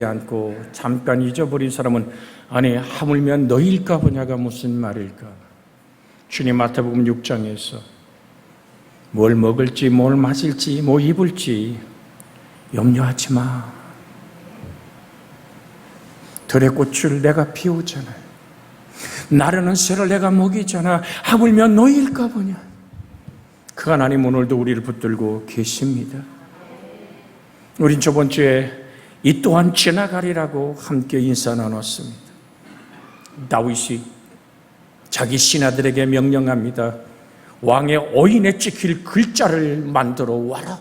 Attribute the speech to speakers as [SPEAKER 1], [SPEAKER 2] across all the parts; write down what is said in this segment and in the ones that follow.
[SPEAKER 1] 않고 잠깐 잊어버린 사람은 아니 하물며 너희일까 보냐가 무슨 말일까. 주님 마태복음 6장에서 뭘 먹을지 뭘 마실지 뭐 입을지 염려하지 마. 들의 꽃을 내가 피우잖아. 나르는 새를 내가 먹이잖아. 하물며 너희일까 보냐. 그 하나님 오늘도 우리를 붙들고 계십니다. 우린 저번 주에 이 또한 지나가리라고 함께 인사 나눴습니다. 다윗이 자기 신하들에게 명령합니다. 왕의 오인에 찍힐 글자를 만들어 와라.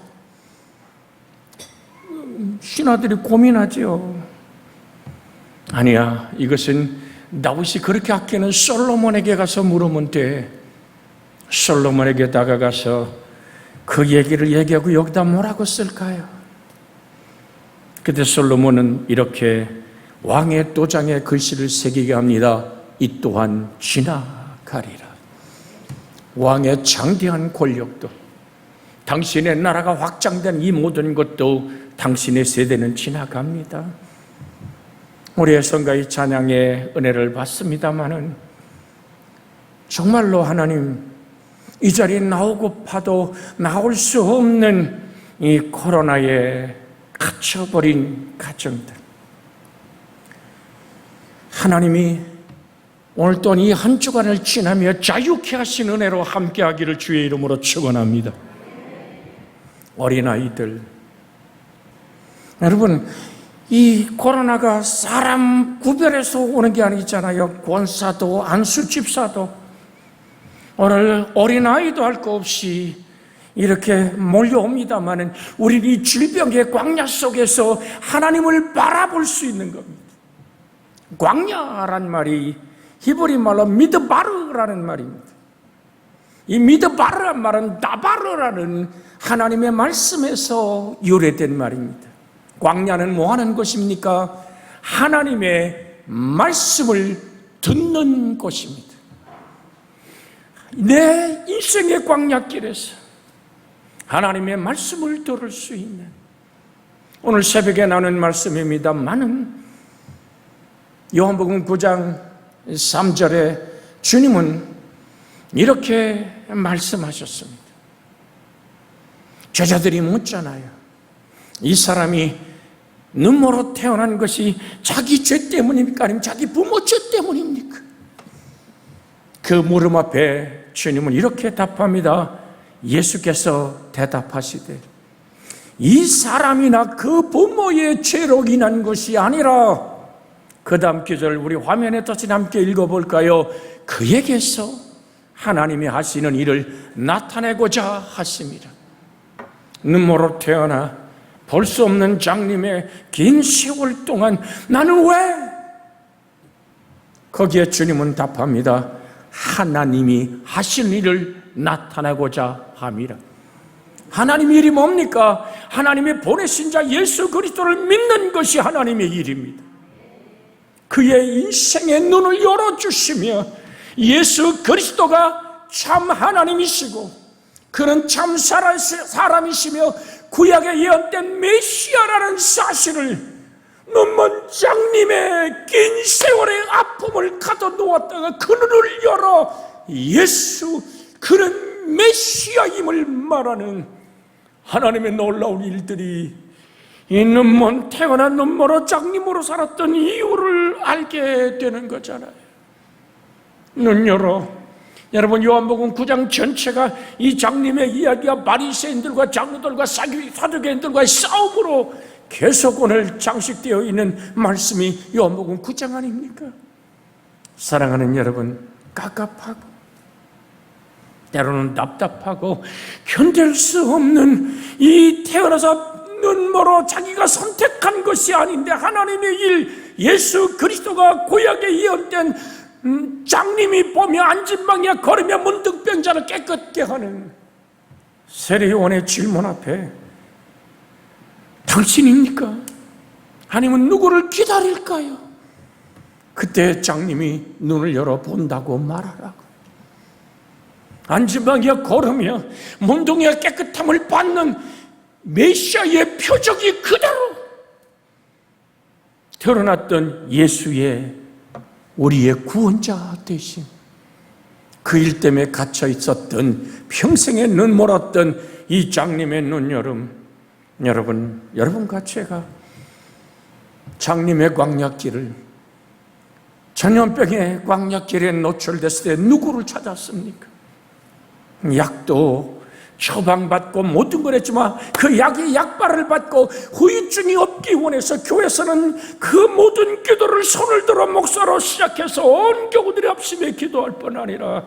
[SPEAKER 1] 신하들이 고민하죠. 아니야, 이것은 다윗이 그렇게 아끼는 솔로몬에게 가서 물으면 돼. 솔로몬에게 다가가서 그 얘기를 얘기하고 여기다 뭐라고 쓸까요? 그때 솔로몬은 이렇게 왕의 도장에 글씨를 새기게 합니다. 이 또한 지나가리라. 왕의 장대한 권력도, 당신의 나라가 확장된 이 모든 것도 당신의 세대는 지나갑니다. 우리의 성가의 찬양의 은혜를 받습니다마는 정말로 하나님, 이 자리에 나오고파도 나올 수 없는 이 코로나에 갇혀버린 가정들, 하나님이 오늘 또 이 한 주간을 지나며 자유케 하신 은혜로 함께하기를 주의 이름으로 축원합니다. 어린아이들, 여러분, 이 코로나가 사람 구별해서 오는 게 아니잖아요. 권사도 안수집사도 오늘 어린아이도 할 거 없이 이렇게 몰려옵니다마는 우리는 이 질병의 광야 속에서 하나님을 바라볼 수 있는 겁니다. 광야란 말이 히브리 말로 미드바르라는 말입니다. 이 미드바르란 말은 다바르라는 하나님의 말씀에서 유래된 말입니다. 광야는 뭐 하는 곳입니까? 하나님의 말씀을 듣는 곳입니다. 내 인생의 광야길에서 하나님의 말씀을 들을 수 있는, 오늘 새벽에 나눈 말씀입니다만은 요한복음 9장 3절에 주님은 이렇게 말씀하셨습니다. 제자들이 묻잖아요. 이 사람이 눈물로 태어난 것이 자기 죄 때문입니까? 아니면 자기 부모 죄 때문입니까? 그 물음 앞에 주님은 이렇게 답합니다. 예수께서 대답하시되 이 사람이나 그 부모의 죄로 인한 것이 아니라, 그 다음 구절 우리 화면에 다시 함께 읽어볼까요? 그에게서 하나님이 하시는 일을 나타내고자 하심이라. 눈물로 태어나 볼 수 없는 장님의 긴 세월 동안 나는 왜? 거기에 주님은 답합니다. 하나님이 하신 일을 나타내고자 함이라. 하나님의 일이 뭡니까? 하나님의 보내신 자 예수 그리스도를 믿는 것이 하나님의 일입니다. 그의 인생의 눈을 열어주시며 예수 그리스도가 참 하나님이시고 그는 참 사람이시며 구약에 예언된 메시아라는 사실을 눈먼 장님의 긴 세월의 아픔을 가둬놓았다가 그 눈을 열어 예수, 그는 메시아임을 말하는 하나님의 놀라운 일들이 이 눈먼 태어난 눈먼 장님으로 살았던 이유를 알게 되는 거잖아요. 눈 열어. 여러분, 요한복음 9장 전체가 이 장님의 이야기와 바리새인들과 장로들과 사두개인들과의 싸움으로 계속 오늘 장식되어 있는 말씀이 요한복음 9장 아닙니까? 사랑하는 여러분, 깝깝하고 때로는 답답하고 견딜 수 없는 이 태어나서 눈멀어 자기가 선택한 것이 아닌데 하나님의 일, 예수 그리스도가 구약에 예언된 장님이 보며 안진방에 걸으며 문득병자를 깨끗게 하는 세례요한의 질문 앞에 당신입니까? 아니면 누구를 기다릴까요? 그때 장님이 눈을 열어 본다고 말하라고. 안진방에 걸으며 문둥이의 깨끗함을 받는 메시아의 표적이 그대로 드러났던 예수의 우리의 구원자 되심, 그 일 때문에 갇혀 있었던, 평생에 눈멀었던 이 장님의 눈여름, 여러분과 제가 장님의 광야길을, 전염병의 광야길에 노출됐을 때 누구를 찾았습니까? 약도 처방받고 모든 걸 했지만 그 약의 약발을 받고 후유증이 없기 원해서 교회에서는 그 모든 기도를 손을 들어 목사로 시작해서 온 교우들이 합심해 기도할 뿐 아니라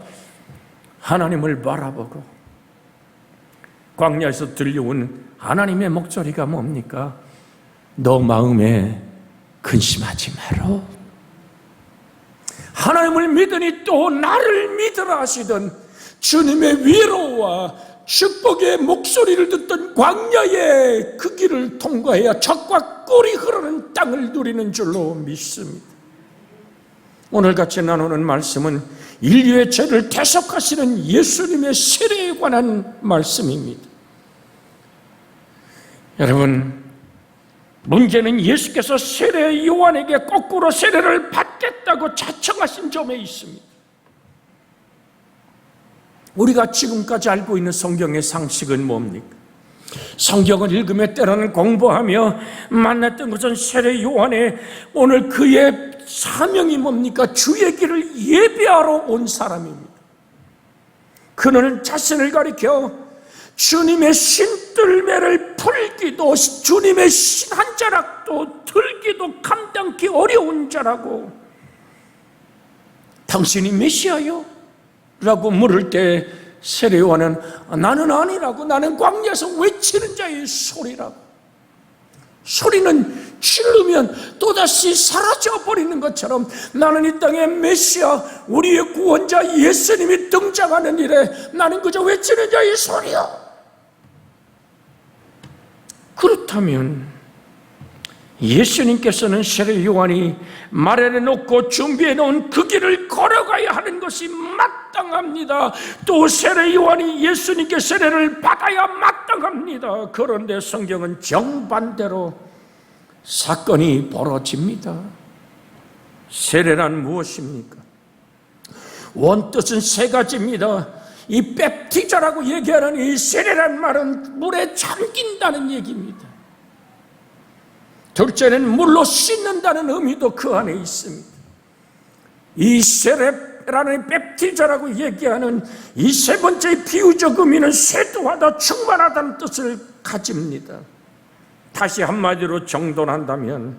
[SPEAKER 1] 하나님을 바라보고, 광야에서 들려온 하나님의 목소리가 뭡니까? 너 마음에 근심하지 마라. 하나님을 믿으니 또 나를 믿으라 하시던 주님의 위로와 축복의 목소리를 듣던 광야의 그 길을 통과해야 젖과 꿀이 흐르는 땅을 누리는 줄로 믿습니다. 오늘 같이 나누는 말씀은 인류의 죄를 대속하시는 예수님의 세례에 관한 말씀입니다. 여러분, 문제는 예수께서 세례 요한에게 거꾸로 세례를 받겠다고 자청하신 점에 있습니다. 우리가 지금까지 알고 있는 성경의 상식은 뭡니까? 성경을 읽으며 때로는 공부하며 만났던 것은 세례 요한의 오늘 그의 사명이 뭡니까? 주의 길을 예배하러 온 사람입니다. 그는 자신을 가리켜 주님의 신들매를 풀기도, 주님의 신 한 자락도 들기도 감당기 어려운 자라고, 당신이 메시아요? 라고 물을 때 세례 요한은 나는 아니라고, 나는 광야에서 외치는 자의 소리라고. 소리는 질르면 또다시 사라져버리는 것처럼 나는 이 땅의 메시아, 우리의 구원자 예수님이 등장하는 일에 나는 그저 외치는 자의 소리야. 그렇다면 예수님께서는 세례 요한이 마련해놓고 준비해놓은 그 길을 걸어가야 하는 것이 마땅합니다. 또 세례 요한이 예수님께 세례를 받아야 마땅합니다. 그런데 성경은 정반대로 사건이 벌어집니다. 세례란 무엇입니까? 원뜻은 세 가지입니다. 이 뵙티자라고 얘기하는 이 세례란 말은 물에 잠긴다는 얘기입니다. 둘째는 물로 씻는다는 의미도 그 안에 있습니다. 이 세례라는 뵙티자라고 얘기하는 이 세 번째 비유적 의미는 쇄도하다, 충만하다는 뜻을 가집니다. 다시 한마디로 정돈한다면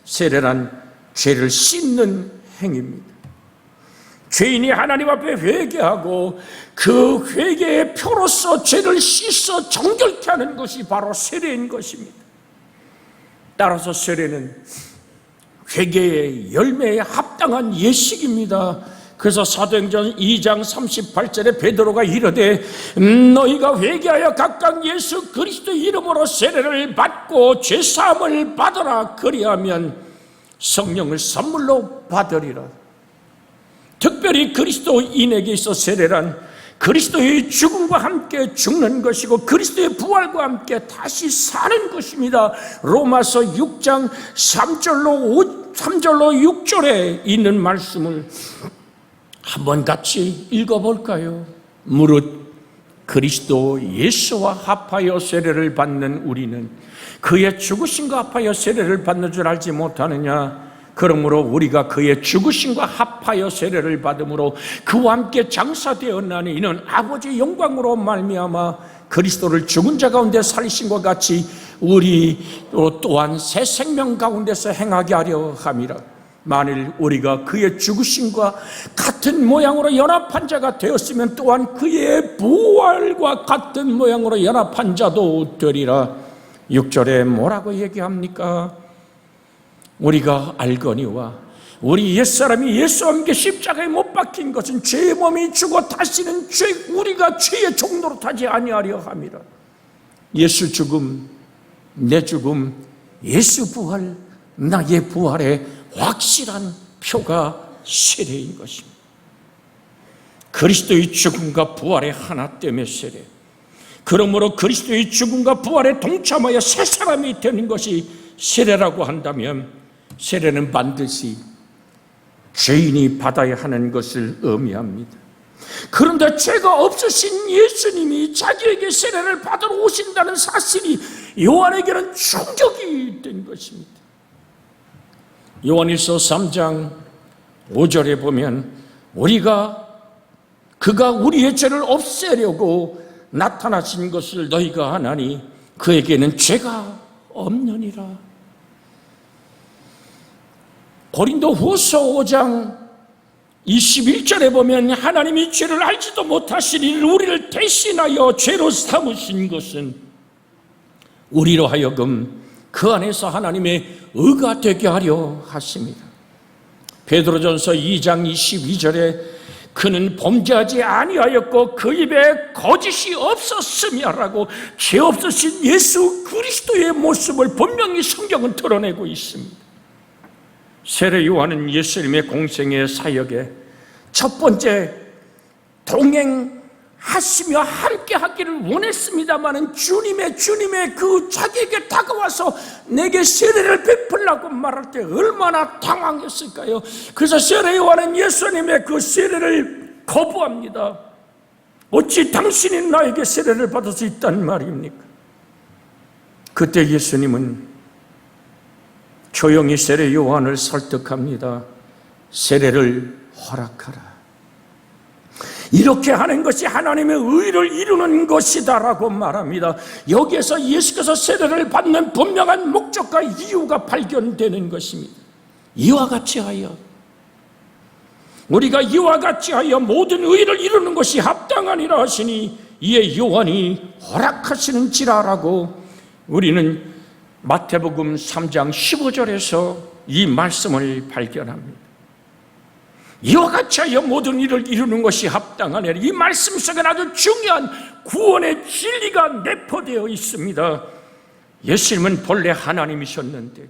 [SPEAKER 1] 세례란 죄를 씻는 행위입니다. 죄인이 하나님 앞에 회개하고 그 회개의 표로서 죄를 씻어 정결케 하는 것이 바로 세례인 것입니다. 따라서 세례는 회개의 열매에 합당한 예식입니다. 그래서 사도행전 2장 38절에 베드로가 이르되 너희가 회개하여 각각 예수 그리스도 이름으로 세례를 받고 죄사함을 받으라. 그리하면 성령을 선물로 받으리라. 특별히 그리스도인에게 있어 세례란 그리스도의 죽음과 함께 죽는 것이고 그리스도의 부활과 함께 다시 사는 것입니다. 로마서 6장 3절로 6절에 있는 말씀을 한번 같이 읽어볼까요? 무릇 그리스도 예수와 합하여 세례를 받는 우리는 그의 죽으심과 합하여 세례를 받는 줄 알지 못하느냐? 그러므로 우리가 그의 죽으심과 합하여 세례를 받음으로 그와 함께 장사되었나니 이는 아버지의 영광으로 말미암아 그리스도를 죽은 자 가운데 살리심과 같이 우리 또한 새 생명 가운데서 행하게 하려 함이라. 만일 우리가 그의 죽으심과 같은 모양으로 연합한 자가 되었으면 또한 그의 부활과 같은 모양으로 연합한 자도 되리라. 6절에 뭐라고 얘기합니까? 우리가 알거니와 우리 옛사람이 예수와 함께 십자가에 못 박힌 것은 죄의 몸이 죽어 다시는 우리가 죄의 종노릇 하지 아니하려 함이라. 예수 죽음, 내 죽음, 예수 부활, 나의 부활의 확실한 표가 세례인 것입니다. 그리스도의 죽음과 부활의 하나 때문에 세례. 그러므로 그리스도의 죽음과 부활에 동참하여 새 사람이 되는 것이 세례라고 한다면 세례는 반드시 죄인이 받아야 하는 것을 의미합니다. 그런데 죄가 없으신 예수님이 자기에게 세례를 받으러 오신다는 사실이 요한에게는 충격이 된 것입니다. 요한일서 3장 5절에 보면 그가 우리의 죄를 없애려고 나타나신 것을 너희가 아나니 그에게는 죄가 없느니라. 고린도후서 5장 21절에 보면 하나님이 죄를 알지도 못하시니 우리를 대신하여 죄로 삼으신 것은 우리로 하여금 그 안에서 하나님의 의가 되게 하려 하십니다. 베드로전서 2장 22절에 그는 범죄하지 아니하였고 그 입에 거짓이 없었으며라고 죄 없으신 예수 그리스도의 모습을 분명히 성경은 드러내고 있습니다. 세례 요한은 예수님의 공생의 사역에 첫 번째 동행하시며 함께 하기를 원했습니다마는 주님의 그 자기에게 다가와서 내게 세례를 베풀라고 말할 때 얼마나 당황했을까요? 그래서 세례 요한은 예수님의 그 세례를 거부합니다. 어찌 당신이 나에게 세례를 받을 수 있단 말입니까? 그때 예수님은 조용히 세례 요한을 설득합니다. 세례를 허락하라. 이렇게 하는 것이 하나님의 의를 이루는 것이다라고 말합니다. 여기에서 예수께서 세례를 받는 분명한 목적과 이유가 발견되는 것입니다. 이와 같이 하여 우리가 이와 같이 하여 모든 의를 이루는 것이 합당하니라 하시니 이에 요한이 허락하시는지라라고 우리는 마태복음 3장 15절에서 이 말씀을 발견합니다. 이와 같이 하여 모든 일을 이루는 것이 합당하네. 이 말씀 속에 아주 중요한 구원의 진리가 내포되어 있습니다. 예수님은 본래 하나님이셨는데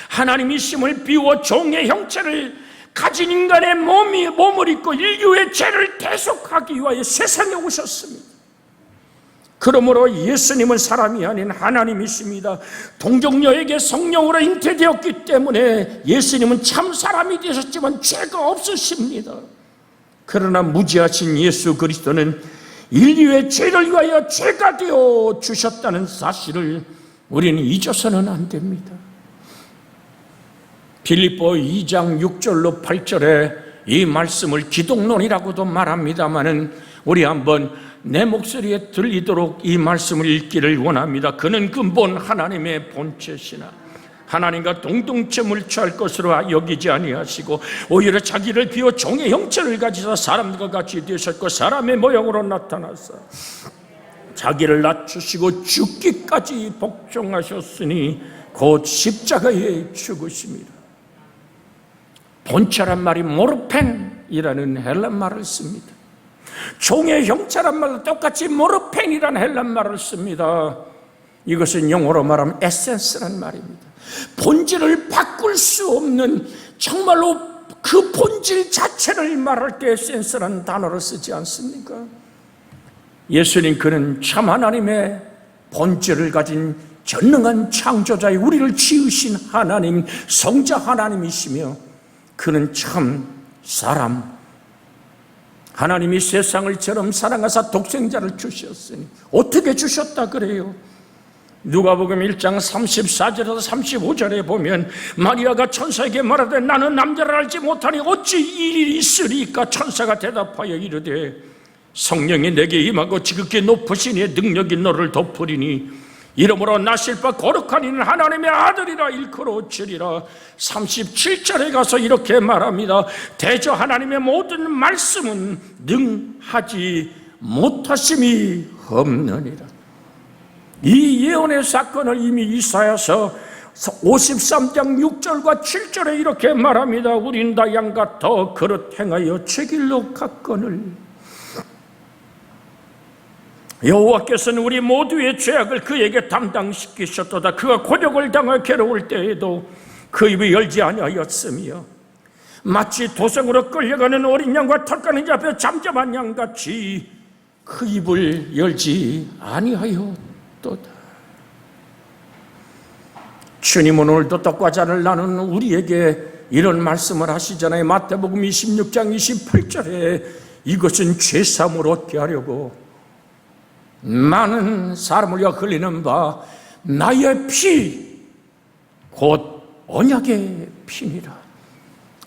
[SPEAKER 1] 하나님이심을 비워 종의 형체를 가진 인간의 몸을 입고 인류의 죄를 대속하기 위하여 세상에 오셨습니다. 그러므로 예수님은 사람이 아닌 하나님이십니다. 동정녀에게 성령으로 잉태되었기 때문에 예수님은 참 사람이 되셨지만 죄가 없으십니다. 그러나 무지하신 예수 그리스도는 인류의 죄를 위하여 죄가 되어 주셨다는 사실을 우리는 잊어서는 안 됩니다. 빌립보 2장 6절로 8절에 이 말씀을 기독론이라고도 말합니다마는 우리 한번 내 목소리에 들리도록 이 말씀을 읽기를 원합니다. 그는 근본 하나님의 본체시나 하나님과 동등점을 취할 것으로 여기지 아니하시고 오히려 자기를 비워 종의 형체를 가지사 사람과 같이 되셨고 사람의 모양으로 나타나서 자기를 낮추시고 죽기까지 복종하셨으니 곧 십자가에 죽으십니다. 본체란 말이 모르펜이라는 헬란 말을 씁니다. 종의 형체란 말도 똑같이 모르펜이라는 헬란 말을 씁니다. 이것은 영어로 말하면 에센스란 말입니다. 본질을 바꿀 수 없는 정말로 그 본질 자체를 말할 때 에센스라는 단어를 쓰지 않습니까? 예수님 그는 참 하나님의 본질을 가진 전능한 창조자의 우리를 지으신 하나님, 성자 하나님이시며 그는 참 사람, 하나님이 세상을 처럼 사랑하사 독생자를 주셨으니 어떻게 주셨다 그래요? 누가복음 1장 34절에서 35절에 보면 마리아가 천사에게 말하되 나는 남자를 알지 못하니 어찌 이 일이 있으리까? 천사가 대답하여 이르되 성령이 내게 임하고 지극히 높으신 이의 능력이 너를 덮으리니 이러므로 나실 바 거룩한 이는 하나님의 아들이라 일컬어지리라. 37절에 가서 이렇게 말합니다. 대저 하나님의 모든 말씀은 능하지 못하심이 없느니라. 이 예언의 사건을 이미 이사야서 53장 6절과 7절에 이렇게 말합니다. 우린 다 양 같아 그릇 행하여 제 길로 갔거늘 여호와께서는 우리 모두의 죄악을 그에게 담당시키셨도다. 그가 곤욕을 당하 괴로울 때에도 그 입을 열지 아니하였으며 마치 도성으로 끌려가는 어린 양과 털가는 자 앞에 잠잠한 양같이 그 입을 열지 아니하였도다. 주님은 오늘도 떡과 잔을 나누는 우리에게 이런 말씀을 하시잖아요. 마태복음 26장 28절에 이것은 죄사함을 얻게 하려고 많은 사람을 위하여 흘리는 바 나의 피 곧 언약의 피니라.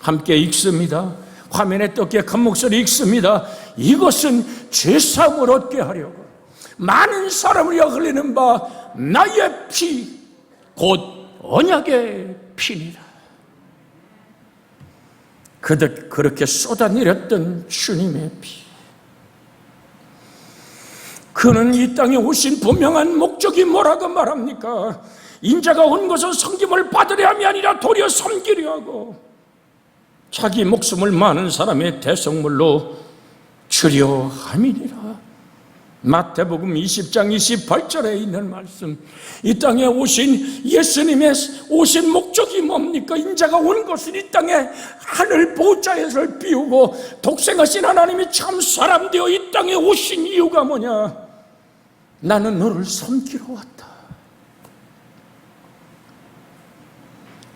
[SPEAKER 1] 함께 읽습니다. 화면에 떴기에 큰 목소리 읽습니다. 이것은 죄사함을 얻게 하려고 많은 사람을 위하여 흘리는 바 나의 피 곧 언약의 피니라. 그렇게 쏟아내렸던 주님의 피, 그는 이 땅에 오신 분명한 목적이 뭐라고 말합니까? 인자가 온 것은 섬김을 받으려 함이 아니라 도리어 섬기려 하고 자기 목숨을 많은 사람의 대속물로 주려 함이니라. 마태복음 20장 28절에 있는 말씀, 이 땅에 오신 예수님의 오신 목적이 뭡니까? 인자가 온 것은 이 땅에 하늘 보좌에서 비우고 독생하신 하나님이 참 사람 되어 이 땅에 오신 이유가 뭐냐? 나는 너를 섬기러 왔다.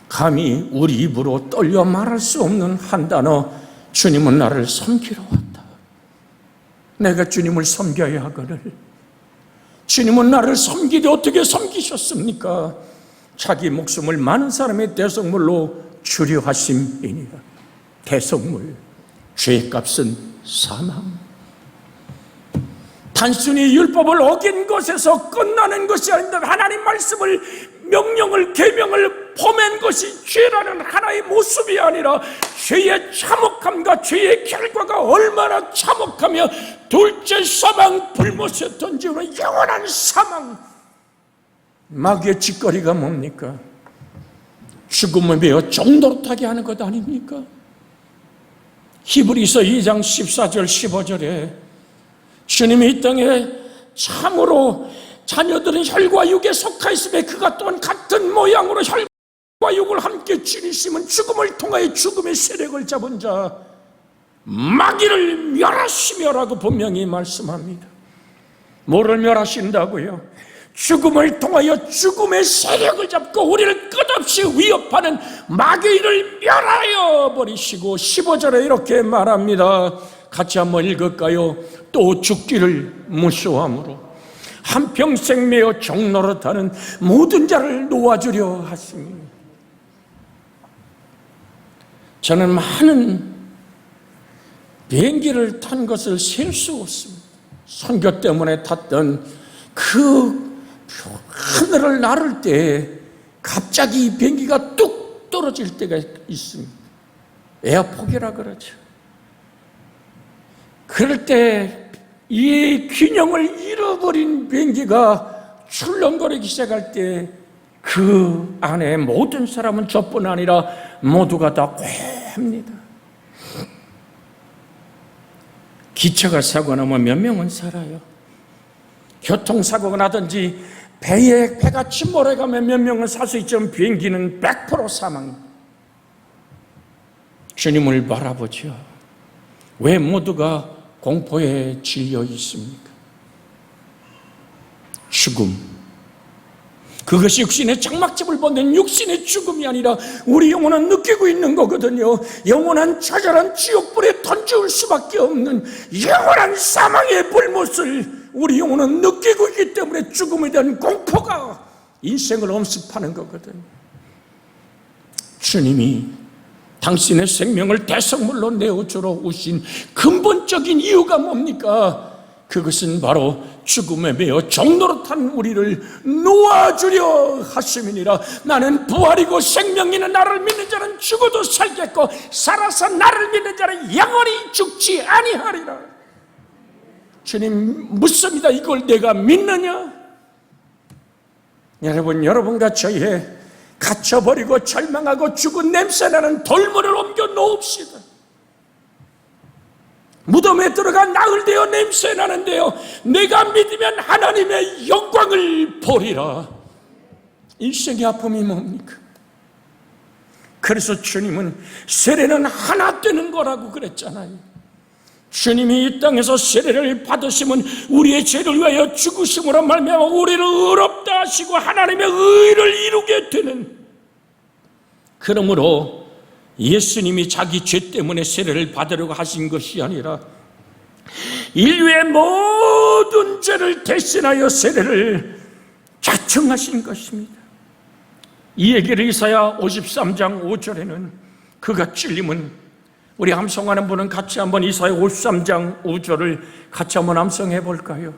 [SPEAKER 1] 감히 우리 입으로 떨려 말할 수 없는 한 단어, 주님은 나를 섬기러 왔다. 내가 주님을 섬겨야 하거늘 주님은 나를 섬기되 어떻게 섬기셨습니까? 자기 목숨을 많은 사람의 대속물로 주려 하심이니라. 대속물, 죄값은 사망. 단순히 율법을 어긴 것에서 끝나는 것이 아닌데 하나님 말씀을, 명령을, 계명을 범한 것이 죄라는 하나의 모습이 아니라 죄의 참혹함과 죄의 결과가 얼마나 참혹하며 둘째 사망, 불못에 던지는 영원한 사망. 마귀의 짓거리가 뭡니까? 죽음을 매어 종노릇하게 하는 것 아닙니까? 히브리서 2장 14절 15절에 주님이 이 땅에 참으로 자녀들은 혈과 육에 속하 있음에 그가 또한 같은 모양으로 혈과 육을 함께 지니심은 죽음을 통하여 죽음의 세력을 잡은 자 마귀를 멸하시며라고 분명히 말씀합니다. 뭐를 멸하신다고요? 죽음을 통하여 죽음의 세력을 잡고 우리를 끝없이 위협하는 마귀를 멸하여 버리시고 15절에 이렇게 말합니다. 같이 한번 읽을까요? 또 죽기를 무서워함으로 한평생 매어 종노릇하는 모든 자를 놓아주려 하시니. 저는 많은 비행기를 탄 것을 셀 수 없습니다. 선교 때문에 탔던 그 하늘을 나를 때 갑자기 비행기가 뚝 떨어질 때가 있습니다. 에어포기라 그러죠. 그럴 때 이 균형을 잃어버린 비행기가 출렁거리기 시작할 때 그 안에 모든 사람은 저뿐 아니라 모두가 다 괭합니다. 기차가 사고 나면 몇 명은 살아요. 교통사고가 나든지 배가 침몰해가면 몇 명은 살 수 있지만 비행기는 100% 사망. 주님을 바라보죠. 왜 모두가 공포에 질려 있습니까? 죽음, 그것이 육신의 장막집을 벗는 육신의 죽음이 아니라 우리 영혼은 느끼고 있는 거거든요. 영원한 처절한 지옥불에 던질 수밖에 없는 영원한 사망의 불못을 우리 영혼은 느끼고 있기 때문에 죽음에 대한 공포가 인생을 엄습하는 거거든요. 주님이 당신의 생명을 대성물로 내어주러 오신 근본적인 이유가 뭡니까? 그것은 바로 죽음에 매어 종노릇한 우리를 놓아주려 하심이니라. 나는 부활이고 생명이는 나를 믿는 자는 죽어도 살겠고 살아서 나를 믿는 자는 영원히 죽지 아니하리라. 주님 묻습니다. 이걸 내가 믿느냐? 여러분과 저희의 갇혀버리고 절망하고 죽은 냄새나는 돌문을 옮겨 놓읍시다. 무덤에 들어가 나흘 되어 냄새나는데요, 내가 믿으면 하나님의 영광을 보리라. 인생의 아픔이 뭡니까? 그래서 주님은 세례는 하나 되는 거라고 그랬잖아요. 주님이 이 땅에서 세례를 받으시면 우리의 죄를 위하여 죽으심으로 말미암아 우리를 의롭다 하시고 하나님의 의를 이루게 되는, 그러므로 예수님이 자기 죄 때문에 세례를 받으려고 하신 것이 아니라 인류의 모든 죄를 대신하여 세례를 자청하신 것입니다. 이 얘기를 이사야 53장 5절에는 그가 찔림은, 우리 암송하는 분은 같이 한번 이사야 53장 5절을 같이 한번 암송해 볼까요?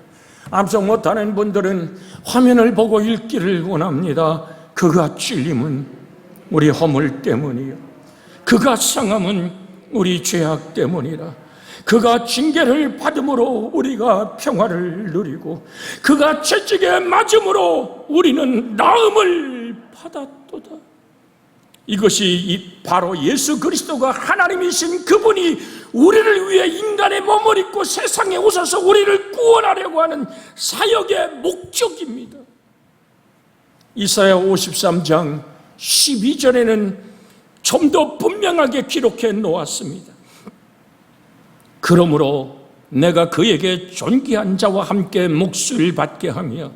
[SPEAKER 1] 암송 못하는 분들은 화면을 보고 읽기를 원합니다. 그가 찔림은 우리 허물 때문이요, 그가 상함은 우리 죄악 때문이라. 그가 징계를 받음으로 우리가 평화를 누리고 그가 채찍에 맞음으로 우리는 나음을 받았도다. 이것이 바로 예수 그리스도가 하나님이신 그분이 우리를 위해 인간의 몸을 입고 세상에 오셔서 우리를 구원하려고 하는 사역의 목적입니다. 이사야 53장 12절에는 좀 더 분명하게 기록해 놓았습니다. 그러므로 내가 그에게 존귀한 자와 함께 몫을 받게 하며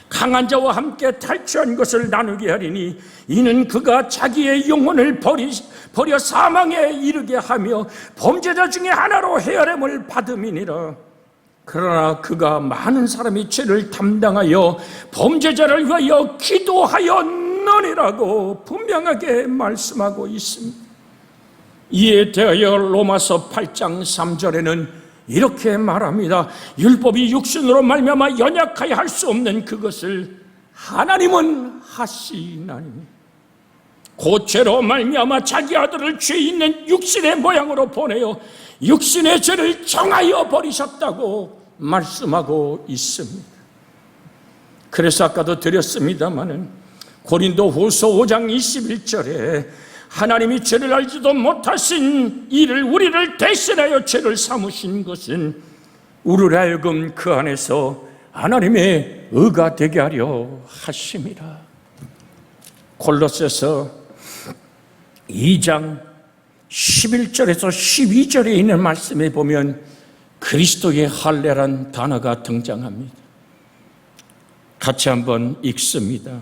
[SPEAKER 1] 강한 자와 함께 탈취한 것을 나누게 하리니 이는 그가 자기의 영혼을 버려 사망에 이르게 하며 범죄자 중에 하나로 헤아림을 받음이니라. 그러나 그가 많은 사람이 죄를 담당하여 범죄자를 위하여 기도하였느니라고 분명하게 말씀하고 있습니다. 이에 대하여 로마서 8장 3절에는 이렇게 말합니다. 율법이 육신으로 말미암아 연약하여 할 수 없는 그것을 하나님은 하시나니 곧 죄로 말미암아 자기 아들을 죄 있는 육신의 모양으로 보내어 육신의 죄를 정하여 버리셨다고 말씀하고 있습니다. 그래서 아까도 드렸습니다마는 고린도후서 5장 21절에 하나님이 죄를 알지도 못하신 이를 우리를 대신하여 죄를 삼으신 것은 우리를 하여금 그 안에서 하나님의 의가 되게 하려 하심이라. 골로새서 2장 11절에서 12절에 있는 말씀에 보면 그리스도의 할례란 단어가 등장합니다. 같이 한번 읽습니다.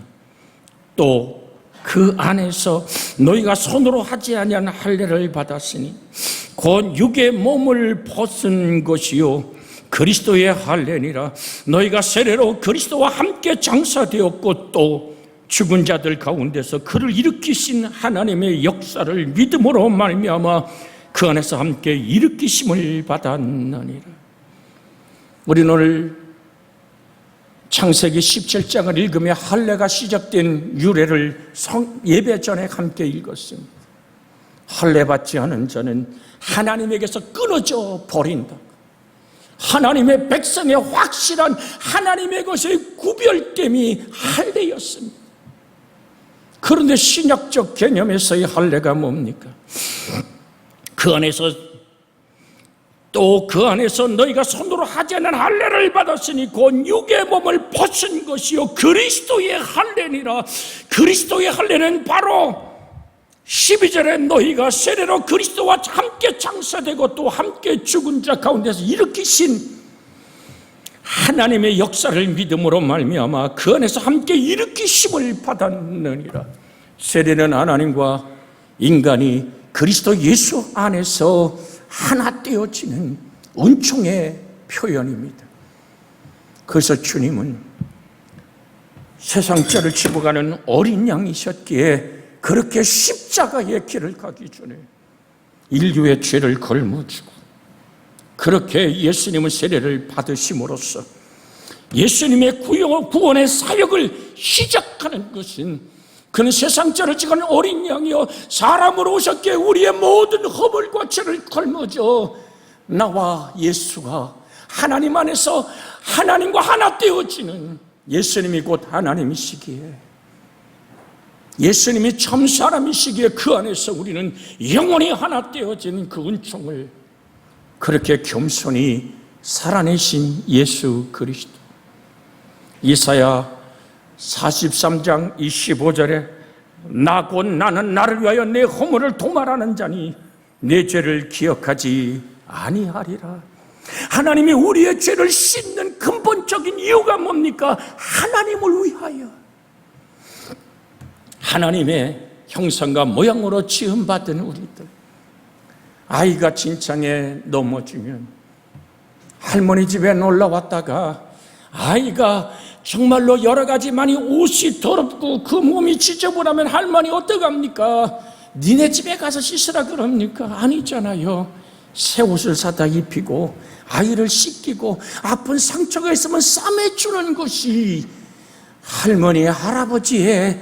[SPEAKER 1] 또 그 안에서 너희가 손으로 하지 아니한 할례를 받았으니 곧 육의 몸을 벗은 것이요 그리스도의 할례니라. 너희가 세례로 그리스도와 함께 장사되었고 또 죽은 자들 가운데서 그를 일으키신 하나님의 역사를 믿음으로 말미암아 그 안에서 함께 일으키심을 받았느니라. 우리는 오늘 창세기 17장을 읽으며 할례가 시작된 유래를 예배 전에 함께 읽었습니다. 할례 받지 않은 자는 하나님에게서 끊어져 버린다. 하나님의 백성의 확실한 하나님의 것의 구별됨이 할례였습니다. 그런데 신약적 개념에서의 할례가 뭡니까? 그 안에서 또 그 안에서 너희가 손으로 하지 않은 할례를 받았으니 곧 육의 몸을 벗은 것이요 그리스도의 할례니라. 그리스도의 할례는 바로 12절에 너희가 세례로 그리스도와 함께 장사되고 또 함께 죽은 자 가운데서 일으키신 하나님의 역사를 믿음으로 말미암아 그 안에서 함께 일으키심을 받았느니라. 세례는 하나님과 인간이 그리스도 예수 안에서 하나 되어지는 은총의 표현입니다. 그래서 주님은 세상 죄를 지고 가는 어린 양이셨기에 그렇게 십자가의 길을 가기 전에 인류의 죄를 걸머지고 그렇게 예수님은 세례를 받으심으로써 예수님의 구원의 사역을 시작하는 것은 그는 세상 죄를 지고 가는 어린 양이요 사람으로 오셨기에 우리의 모든 허물과 죄를 걸머져 나와 예수가 하나님 안에서 하나님과 하나 되어지는 예수님이 곧 하나님이시기에 예수님이 참 사람이시기에 그 안에서 우리는 영원히 하나 되어지는 그 은총을 그렇게 겸손히 살아내신 예수 그리스도. 이사야 43장 25절에 나 곧 나는 나를 위하여 내 허물을 도말하는 자니 내 죄를 기억하지 아니하리라. 하나님이 우리의 죄를 씻는 근본적인 이유가 뭡니까? 하나님을 위하여. 하나님의 형상과 모양으로 지음받은 우리들. 아이가 진창에 넘어지면 할머니 집에 놀러 왔다가 아이가 정말로 여러 가지 많이 옷이 더럽고 그 몸이 지저분하면 할머니 어떡합니까? 니네 집에 가서 씻으라 그럽니까? 아니잖아요. 새 옷을 사다 입히고 아이를 씻기고 아픈 상처가 있으면 싸매주는 것이 할머니, 할아버지의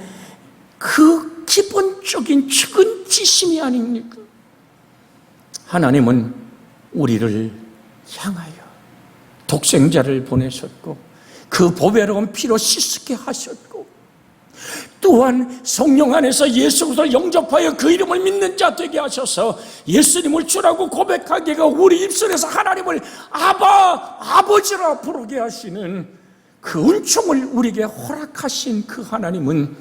[SPEAKER 1] 그 기본적인 측은지심이 아닙니까? 하나님은 우리를 향하여 독생자를 보내셨고 그 보배로운 피로 씻게 하셨고 또한 성령 안에서 예수 그리스도를 영접하여 그 이름을 믿는 자 되게 하셔서 예수님을 주라고 고백하게 하고 우리 입술에서 하나님을 아바, 아버지라 부르게 하시는 그 은총을 우리에게 허락하신 그 하나님은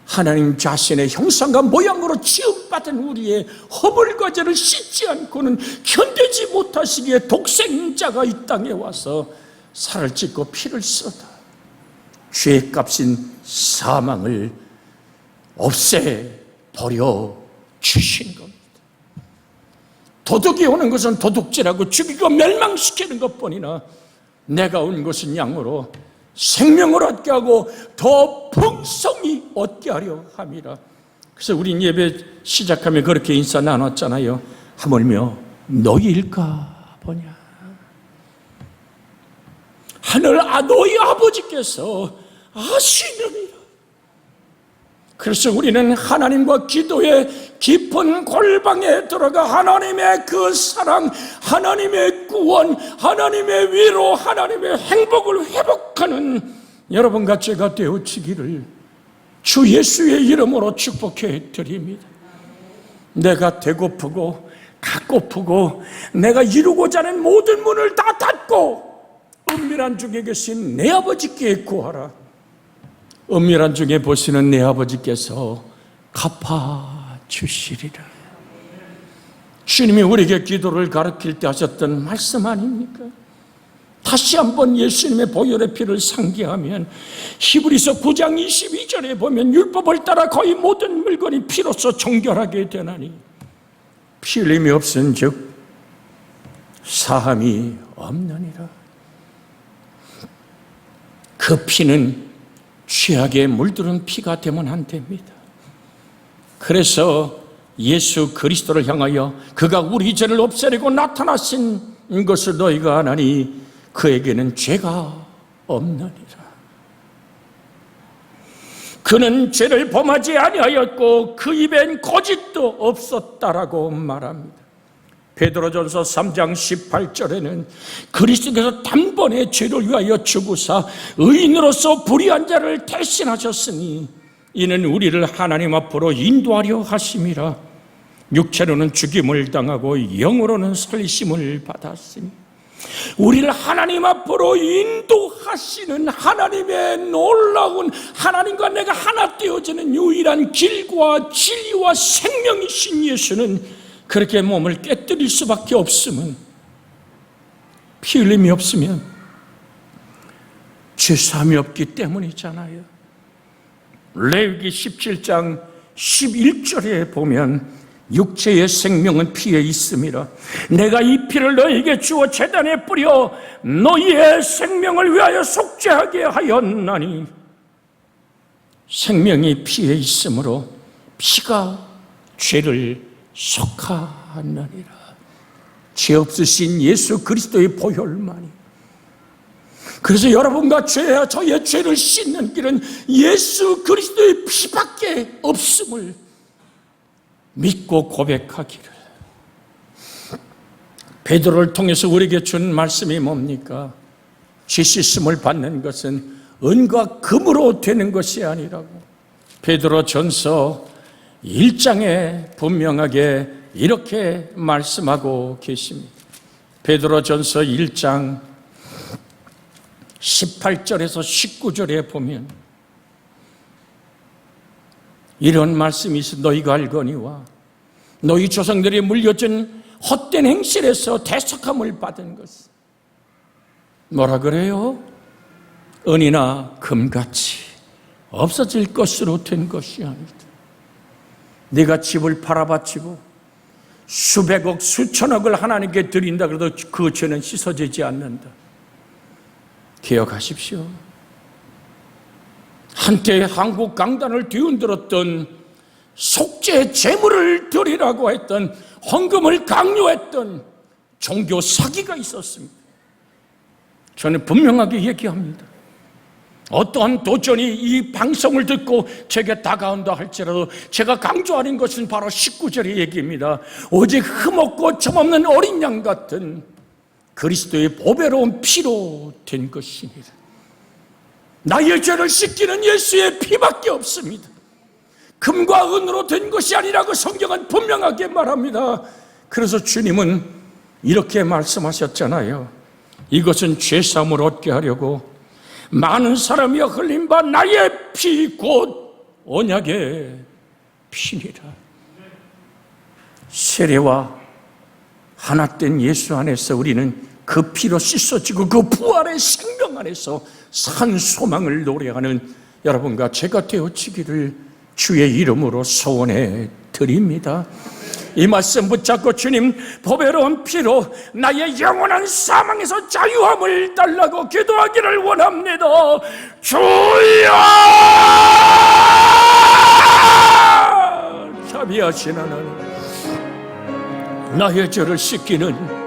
[SPEAKER 1] 하나님 자신의 형상과 모양으로 지음받은 우리의 허물과 죄를 씻지 않고는 견디지 못하시기에 독생자가 이 땅에 와서 살을 찢고 피를 쏟아 죄값인 사망을 없애버려 주신 겁니다. 도둑이 오는 것은 도둑질하고 죽이고 멸망시키는 것뿐이나 내가 온 것은 양으로 생명을 얻게 하고 더 풍성히 얻게 하려 함이라. 그래서 우린 예배 시작하면 그렇게 인사 나눴잖아요. 하물며 너희일까 보냐. 하늘 너희 아버지께서 아시느니라. 그래서 우리는 하나님과 기도의 깊은 골방에 들어가 하나님의 그 사랑, 하나님의 구원, 하나님의 위로, 하나님의 행복을 회복하는 여러분과 제가 되어지기를 주 예수의 이름으로 축복해 드립니다. 내가 배고프고 가고프고 내가 이루고자 하는 모든 문을 다 닫고 은밀한 중에 계신 내 아버지께 구하라. 은밀한 중에 보시는 내 아버지께서 갚아주시리라. 주님이 우리에게 기도를 가르칠 때 하셨던 말씀 아닙니까? 다시 한번 예수님의 보혈의 피를 상기하면 히브리서 9장 22절에 보면 율법을 따라 거의 모든 물건이 피로써 정결하게 되나니 피 흘림이 없은즉 사함이 없느니라. 그 피는 취하게 물들은 피가 되면 안 됩니다. 그래서 예수 그리스도를 향하여 그가 우리 죄를 없애려고 나타나신 것을 너희가 아나니 그에게는 죄가 없느니라. 그는 죄를 범하지 아니하였고 그 입엔 거짓도 없었다라고 말합니다. 베드로전서 3장 18절에는 그리스도께서 단번에 죄를 위하여 죽으사 의인으로서 불의한 자를 대신하셨으니 이는 우리를 하나님 앞으로 인도하려 하심이라. 육체로는 죽임을 당하고 영으로는 살리심을 받았으니 우리를 하나님 앞으로 인도하시는 하나님의 놀라운 하나님과 내가 하나 되어지는 유일한 길과 진리와 생명이신 예수는 그렇게 몸을 깨뜨릴 수밖에 없으면 피 흘림이 없으면 죄사함이 없기 때문이잖아요. 레위기 17장 11절에 보면 육체의 생명은 피에 있음이라. 내가 이 피를 너희에게 주어 제단에 뿌려 너희의 생명을 위하여 속죄하게 하였나니 생명이 피에 있으므로 피가 죄를 속하느니라. 죄 없으신 예수 그리스도의 보혈만이. 그래서 여러분과 저의 죄를 씻는 길은 예수 그리스도의 피밖에 없음을 믿고 고백하기를. 베드로를 통해서 우리에게 준 말씀이 뭡니까? 죄 씻음을 받는 것은 은과 금으로 되는 것이 아니라고. 베드로 전서 1장에 분명하게 이렇게 말씀하고 계십니다. 베드로전서 1장 18절에서 19절에 보면 이런 말씀이 있어. 너희가 알거니와 너희 조상들이 물려준 헛된 행실에서 대속함을 받은 것은 뭐라 그래요? 은이나 금같이 없어질 것으로 된 것이 아니다. 네가 집을 팔아바치고 수백억 수천억을 하나님께 드린다 그래도 그 죄는 씻어지지 않는다. 기억하십시오. 한때 한국 강단을 뒤흔들었던 속죄 제물을 드리라고 했던, 헌금을 강요했던 종교 사기가 있었습니다. 저는 분명하게 얘기합니다. 어떠한 도전이 이 방송을 듣고 제게 다가온다 할지라도 제가 강조하는 것은 바로 19절의 얘기입니다. 오직 흠없고 점없는 어린 양 같은 그리스도의 보배로운 피로 된 것입니다. 나의 죄를 씻기는 예수의 피밖에 없습니다. 금과 은으로 된 것이 아니라고 성경은 분명하게 말합니다. 그래서 주님은 이렇게 말씀하셨잖아요. 이것은 죄사함을 얻게 하려고 많은 사람이 흘린 바 나의 피 곧 언약의 피니라. 세례와 하나 된 예수 안에서 우리는 그 피로 씻어지고 그 부활의 생명 안에서 산 소망을 노래하는 여러분과 제가 되어지기를 주의 이름으로 소원해 드립니다. 이 말씀 붙잡고 주님 보배로운 피로 나의 영원한 사망에서 자유함을 달라고 기도하기를 원합니다. 주여! 자비하신 하나님, 나의 죄를 씻기는